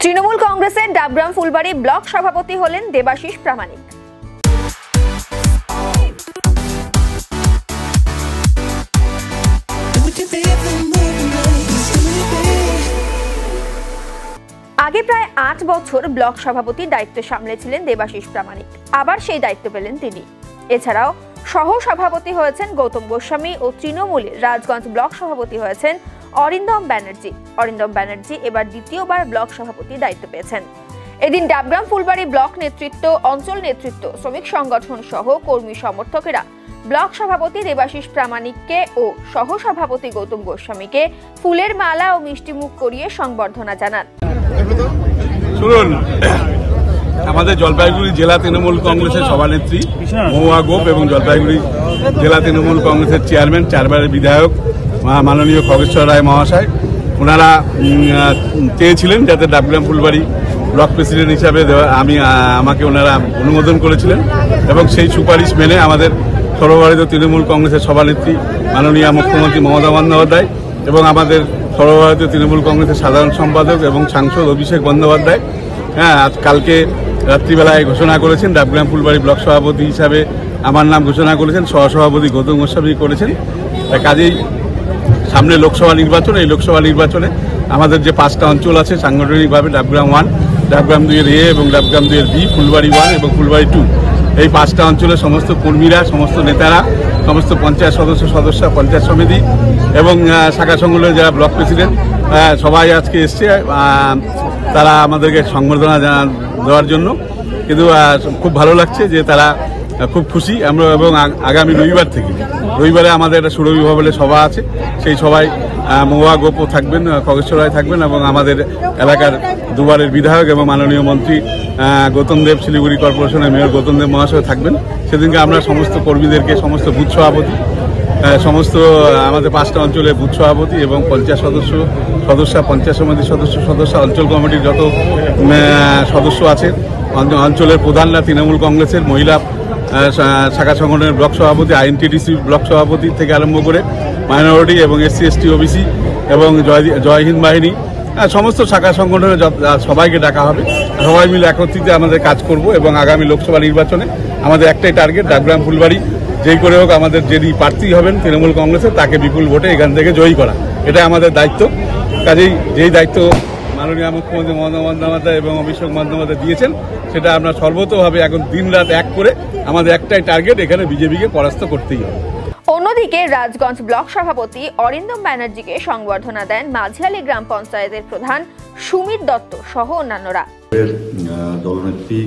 তৃণমূল কংগ্রেসের ডাবগ্রাম ফুলবাড়ি ব্লক সভাপতি হলেন দেবাশিস প্রামাণিক। আগে প্রায় ৮ বছর ব্লক সভাপতির দায়িত্ব সামলেছিলেন দেবাশিস প্রামাণিক। আবার সেই দায়িত্ব পেলেন তিনি। এছাড়াও সহ সভাপতি হয়েছেন গৌতম গোস্বামী ও তৃণমূলের রাজগঞ্জ ব্লক সভাপতি হয়েছেন অরিন্দম ব্যানার্জি। অরিন্দম ব্যানার্জি এবার দ্বিতীয়বার ব্লক সভাপতির দায়িত্ব পেয়েছেন। এদিন ডাবগ্রাম ফুলবাড়ি ব্লক নেতৃত্ব, অঞ্চল নেতৃত্ব, শ্রমিক সংগঠন সহ কর্মী সমর্থকেরা ব্লক সভাপতি দেবাশিস প্রামাণিককে ও সহ সভাপতি গৌতম গোস্বামীকে ফুলের মালা ও মিষ্টিমুখ করিয়ে সংবর্ধনা জানান। শুনুন, আমাদের জলপাইগুড়ি জেলা তৃণমূল কংগ্রেসের সভানেত্রী মহুয়া গোপ এবং জলপাইগুড়ি জেলা তৃণমূল কংগ্রেসের চেয়ারম্যান, চারবারের বিধায়ক মাননীয় খগেশ্বর রায় মহাশয়, ওনারা চেয়েছিলেন যাতে ডাবগ্রাম ফুলবাড়ি ব্লক প্রেসিডেন্ট হিসাবে আমাকে ওনারা অনুমোদন করেছিলেন এবং সেই সুপারিশ মেনে আমাদের সর্বভারতীয় তৃণমূল কংগ্রেসের সভানেত্রী মাননীয় মুখ্যমন্ত্রী মমতা বন্দ্যোপাধ্যায় এবং আমাদের সর্বভারতীয় তৃণমূল কংগ্রেসের সাধারণ সম্পাদক এবং সাংসদ অভিষেক বন্দ্যোপাধ্যায় কালকে রাত্রিবেলায় ঘোষণা করেছেন ডাবগ্রাম ফুলবাড়ি ব্লক সভাপতি হিসাবে আমার নাম ঘোষণা করেছেন, সহসভাপতি গৌতম গোস্বামী করেছেন। কাজেই সামনে লোকসভা নির্বাচন, এই লোকসভা নির্বাচনে আমাদের যে 5টা অঞ্চল আছে সাংগঠনিকভাবে ডাবগ্রাম 1, ডাবগ্রাম 2 এ এবং ডাবগ্রাম 2 বি, ফুলবাড়ি 1 এবং ফুলবাড়ি 2, এই 5টা অঞ্চলের সমস্ত কর্মীরা, সমস্ত নেতারা, সমস্ত পঞ্চায়েত সদস্য, পঞ্চায়েত সমিতি এবং শাখা সংগঠনের যারা ব্লক প্রেসিডেন্ট সবাই আজকে এসছে তারা আমাদেরকে সংবর্ধনা দেওয়ার জন্য। কিন্তু খুব ভালো লাগছে যে তারা খুব খুশি আমরা। এবং আগামী রবিবারে আমাদের একটা সুরভি ভবনে সভা আছে, সেই সভায় মহুয়া গোপও থাকবেন, খগেশ্বর রায় থাকবেন এবং আমাদের এলাকার দুবারের বিধায়ক এবং মাননীয় মন্ত্রী গৌতম দেব, শিলিগুড়ি কর্পোরেশনের মেয়র গৌতম দেব মহাশয় থাকবেন। সেদিনকে আমরা সমস্ত কর্মীদেরকে, সমস্ত বুথ সভাপতি, সমস্ত আমাদের 5টা অঞ্চলের বুথ সভাপতি এবং পঞ্চায়েত সদস্য, পঞ্চায়েত সমিতির সদস্য, অঞ্চল কমিটির যত সদস্য আছে, অঞ্চলের প্রধানরা, তৃণমূল কংগ্রেসের মহিলা শাখা সংগঠনের ব্লক সভাপতি, আইএনটিটিসি ব্লক সভাপতি থেকে আরম্ভ করে মাইনরিটি এবং SC ST OBC এবং জয় হিন্দ বাহিনী সমস্ত শাখা সংগঠনের সবাইকে ডাকা হবে। সবাই মিলে একত্রিত আমাদের কাজ করব এবং আগামী লোকসভা নির্বাচনে আমাদের একটাই টার্গেট, ডাবগ্রাম ফুলবাড়ি যেই করে হোক আমাদের যিনি প্রার্থী হবেন তৃণমূল কংগ্রেসের তাকে বিপুল ভোটে এখান থেকে জয়ী করা, এটাই আমাদের দায়িত্ব। কাজেই যেই দায়িত্ব মাননীয় মুখ্যমন্ত্রী মমতা বন্দ্যোপাধ্যায় এবং অভিষেক বন্দ্যোপাধ্যায় দিয়েছেন সেটা আমরা সর্বতোভাবে এখন দিনরাত এক করে আমাদের একটাই টার্গেট, এখানে বিজেপিকে পরাস্ত করতেই হবে। অন্যদিকে রাজগঞ্জ ব্লক সভাপতি অরিন্দম ব্যানার্জিকে সংবর্ধনা দেন মাঝিয়ালি গ্রাম পঞ্চায়েতের প্রধান সুমিত দত্ত সহ অন্যান্যরা। দলনেত্রী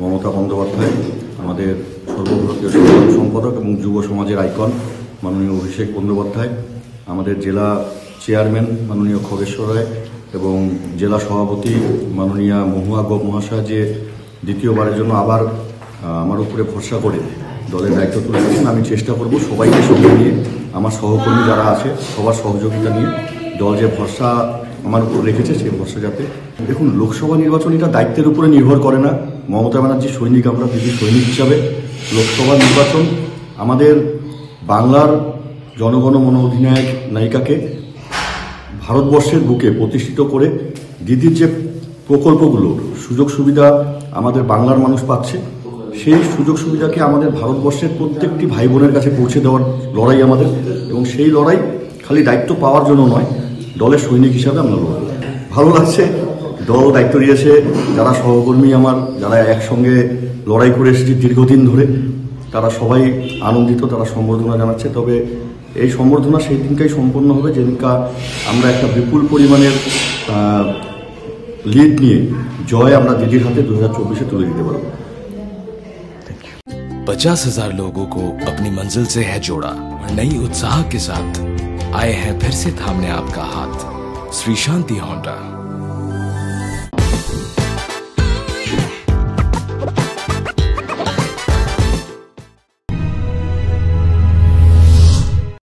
মমতা বন্দ্যোপাধ্যায়, আমাদের সর্বভারতীয় সাধারণ সম্পাদক এবং যুব সমাজের আইকন মাননীয় অভিষেক বন্দ্যোপাধ্যায়, আমাদের জেলা চেয়ারম্যান মাননীয় খগেশ্বর রায় এবং জেলা সভাপতি মাননীয়া মহুয়া গোপ মহাশয় যে দ্বিতীয়বারের জন্য আবার আমার উপরে ভরসা করে দলের দায়িত্ব তুলে দিয়েছেন। আমি চেষ্টা করব সবাইকে সঙ্গে নিয়ে, আমার সহকর্মী যারা আছে সবার সহযোগিতা নিয়ে দল যে ভরসা আমার উপর রেখেছে সেই ভরসা যাতে। দেখুন, লোকসভা নির্বাচন এটা দায়িত্বের উপরে নির্ভর করে না। মমতা ব্যানার্জি সৈনিক, আমরা দিদি সৈনিক হিসাবে লোকসভা নির্বাচন আমাদের বাংলার জনগণ মন অধিনায়ক নায়িকাকে ভারতবর্ষের বুকে প্রতিষ্ঠিত করে দিদির যে প্রকল্পগুলো, সুযোগ সুবিধা আমাদের বাংলার মানুষ পাচ্ছে, সেই সুযোগ সুবিধাকে আমাদের ভারতবর্ষের প্রত্যেকটি ভাই বোনের কাছে পৌঁছে দেওয়ার লড়াই আমাদের। এবং সেই লড়াই খালি দায়িত্ব পাওয়ার জন্য নয়, দলের সৈনিক হিসাবে আমরা লড়াই। ভালো লাগছে, দল দায়িত্ব দিয়েছে, যারা সহকর্মী আমার, যারা একসঙ্গে লড়াই করে এসেছি দীর্ঘদিন ধরে, তারা সবাই আনন্দিত, তারা সম্বর্ধনা জানাচ্ছে। তবে এই সম্বর্ধনা সেই দিনকাই সম্পন্ন হবে যেদিনকা আমরা একটা বিপুল পরিমাণের লিড নিয়ে জয় আমরা দিদির হাতে 2024-এ তুলে দিতে পারব। 50,000 लोगों को अपनी मंजिल से है जोड़ा और नई उत्साह के साथ आए हैं फिर से थामने आपका हाथ। श्री शांति होंडा।